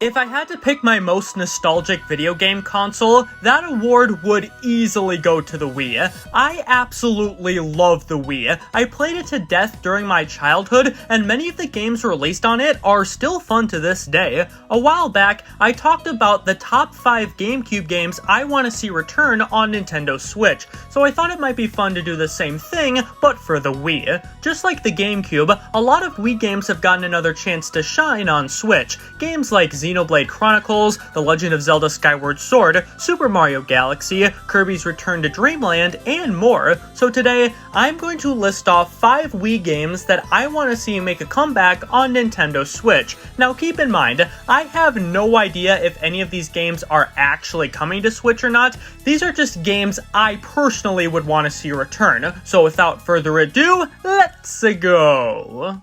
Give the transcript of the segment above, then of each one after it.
If I had to pick my most nostalgic video game console, that award would easily go to the Wii. I absolutely love the Wii. I played it to death during my childhood, and many of the games released on it are still fun to this day. A while back, I talked about the top 5 GameCube games I want to see return on Nintendo Switch, so I thought it might be fun to do the same thing, but for the Wii. Just like the GameCube, a lot of Wii games have gotten another chance to shine on Switch. Games like Xenoblade Chronicles, The Legend of Zelda Skyward Sword, Super Mario Galaxy, Kirby's Return to Dreamland, and more. So today, I'm going to list off 5 Wii games that I want to see make a comeback on Nintendo Switch. Now keep in mind, I have no idea if any of these games are actually coming to Switch or not. These are just games I personally would want to see return. So without further ado, let's go!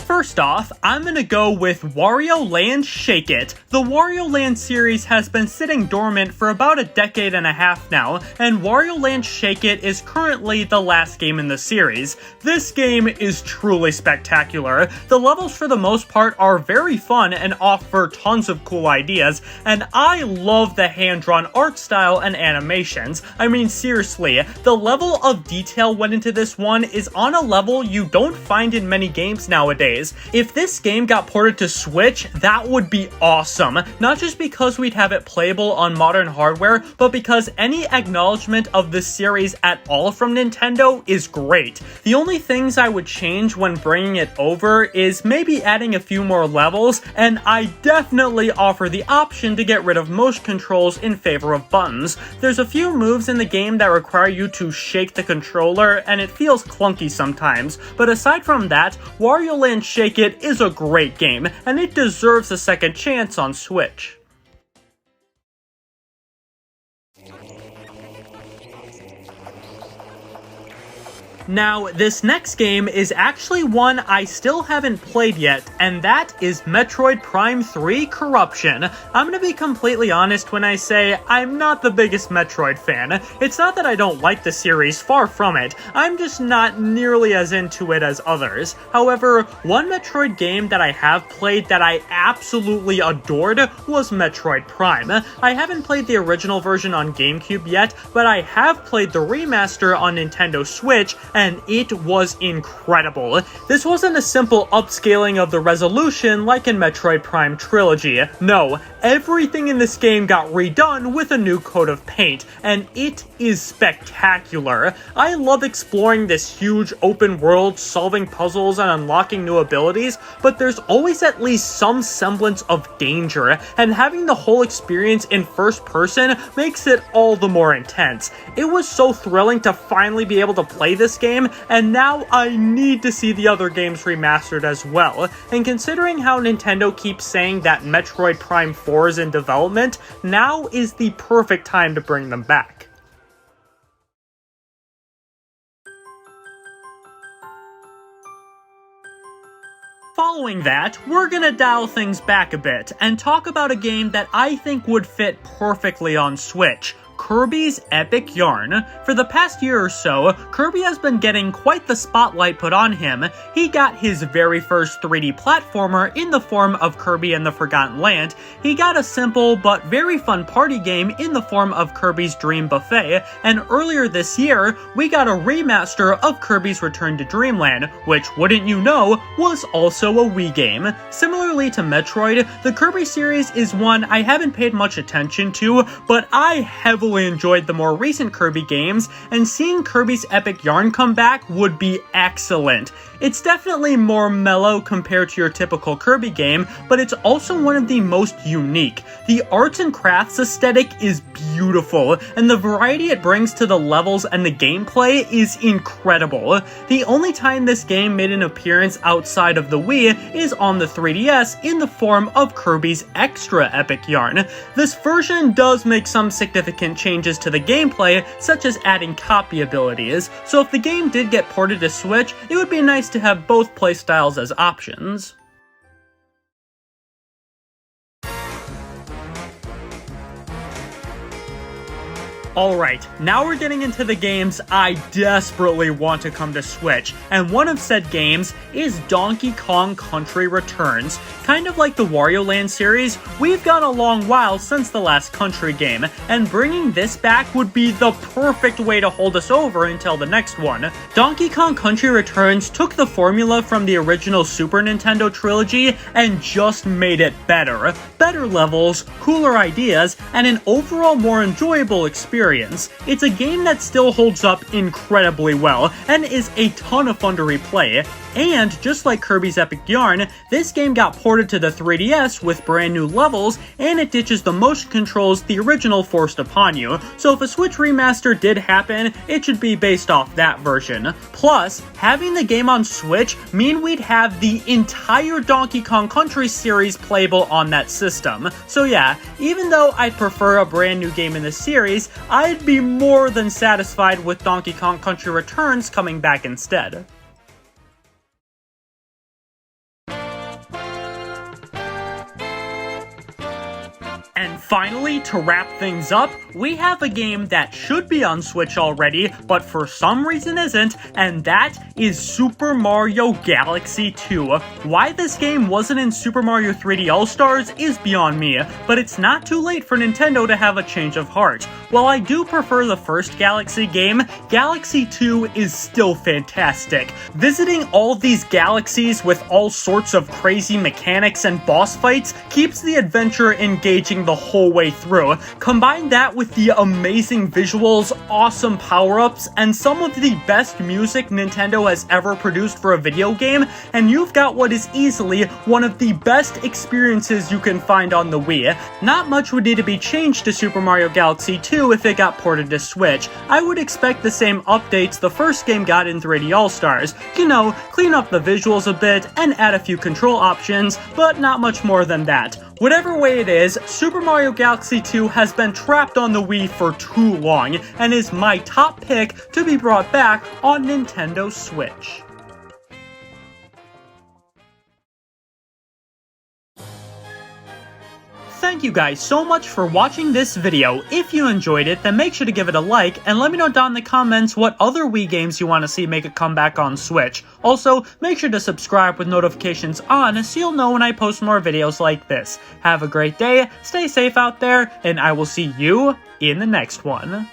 First off, I'm gonna go with Wario Land Shake It. The Wario Land series has been sitting dormant for about a decade and a half now, and Wario Land Shake It is currently the last game in the series. This game is truly spectacular. The levels for the most part are very fun and offer tons of cool ideas, and I love the hand-drawn art style and animations. I mean, seriously, the level of detail went into this one is on a level you don't find in many games nowadays. If this game got ported to Switch, that would be awesome. Not just because we'd have it playable on modern hardware, but because any acknowledgement of this series at all from Nintendo is great. The only things I would change when bringing it over is maybe adding a few more levels, and I definitely offer the option to get rid of motion controls in favor of buttons. There's a few moves in the game that require you to shake the controller, and it feels clunky sometimes, but aside from that, Wario Land Shake It is a great game, and it deserves a second chance on Switch. Now, this next game is actually one I still haven't played yet, and that is Metroid Prime 3 Corruption. I'm gonna be completely honest when I say I'm not the biggest Metroid fan. It's not that I don't like the series, far from it. I'm just not nearly as into it as others. However, one Metroid game that I have played that I absolutely adored was Metroid Prime. I haven't played the original version on GameCube yet, but I have played the remaster on Nintendo Switch, and it was incredible. This wasn't a simple upscaling of the resolution like in Metroid Prime Trilogy. No, everything in this game got redone with a new coat of paint, and it is spectacular. I love exploring this huge open world, solving puzzles and unlocking new abilities, but there's always at least some semblance of danger, and having the whole experience in first person makes it all the more intense. It was so thrilling to finally be able to play this game, and now I need to see the other games remastered as well. And considering how Nintendo keeps saying that Metroid Prime 4 is in development, now is the perfect time to bring them back. Following that, we're gonna dial things back a bit and talk about a game that I think would fit perfectly on Switch. Kirby's Epic Yarn. For the past year or so, Kirby has been getting quite the spotlight put on him. He got his very first 3D platformer in the form of Kirby and the Forgotten Land. He got a simple but very fun party game in the form of Kirby's Dream Buffet, and earlier this year, we got a remaster of Kirby's Return to Dreamland, which, wouldn't you know, was also a Wii game. Similarly to Metroid, the Kirby series is one I haven't paid much attention to, but I heavily enjoyed the more recent Kirby games, and seeing Kirby's Epic Yarn come back would be excellent. It's definitely more mellow compared to your typical Kirby game, but it's also one of the most unique. The arts and crafts aesthetic is beautiful, and the variety it brings to the levels and the gameplay is incredible. The only time this game made an appearance outside of the Wii is on the 3DS in the form of Kirby's Extra Epic Yarn. This version does make some significant changes to the gameplay, such as adding copy abilities, so if the game did get ported to Switch, it would be nice to have both playstyles as options. Alright, now we're getting into the games I desperately want to come to Switch, and one of said games is Donkey Kong Country Returns. Kind of like the Wario Land series, we've gone a long while since the last Country game, and bringing this back would be the perfect way to hold us over until the next one. Donkey Kong Country Returns took the formula from the original Super Nintendo trilogy and just made it better. Better levels, cooler ideas, and an overall more enjoyable experience. It's a game that still holds up incredibly well, and is a ton of fun to replay. And just like Kirby's Epic Yarn, this game got ported to the 3DS with brand new levels, and it ditches the motion controls the original forced upon you, so if a Switch remaster did happen, it should be based off that version. Plus, having the game on Switch mean we'd have the entire Donkey Kong Country series playable on that system. So yeah, even though I'd prefer a brand new game in the series, I'd be more than satisfied with Donkey Kong Country Returns coming back instead. And finally, to wrap things up, we have a game that should be on Switch already, but for some reason isn't, and that is Super Mario Galaxy 2. Why this game wasn't in Super Mario 3D All-Stars is beyond me, but it's not too late for Nintendo to have a change of heart. While I do prefer the first Galaxy game, Galaxy 2 is still fantastic. Visiting all these galaxies with all sorts of crazy mechanics and boss fights keeps the adventure engaging the whole way through. Combine that with the amazing visuals, awesome power-ups, and some of the best music Nintendo has ever produced for a video game, and you've got what is easily one of the best experiences you can find on the Wii. Not much would need to be changed to Super Mario Galaxy 2 if it got ported to Switch. I would expect the same updates the first game got in 3D All-Stars. You know, clean up the visuals a bit and add a few control options, but not much more than that. Whatever way it is, Super Mario Galaxy 2 has been trapped on the Wii for too long, and is my top pick to be brought back on Nintendo Switch. Thank you guys so much for watching this video. If you enjoyed it, then make sure to give it a like, and let me know down in the comments what other Wii games you want to see make a comeback on Switch. Also, make sure to subscribe with notifications on so you'll know when I post more videos like this. Have a great day, stay safe out there, and I will see you in the next one.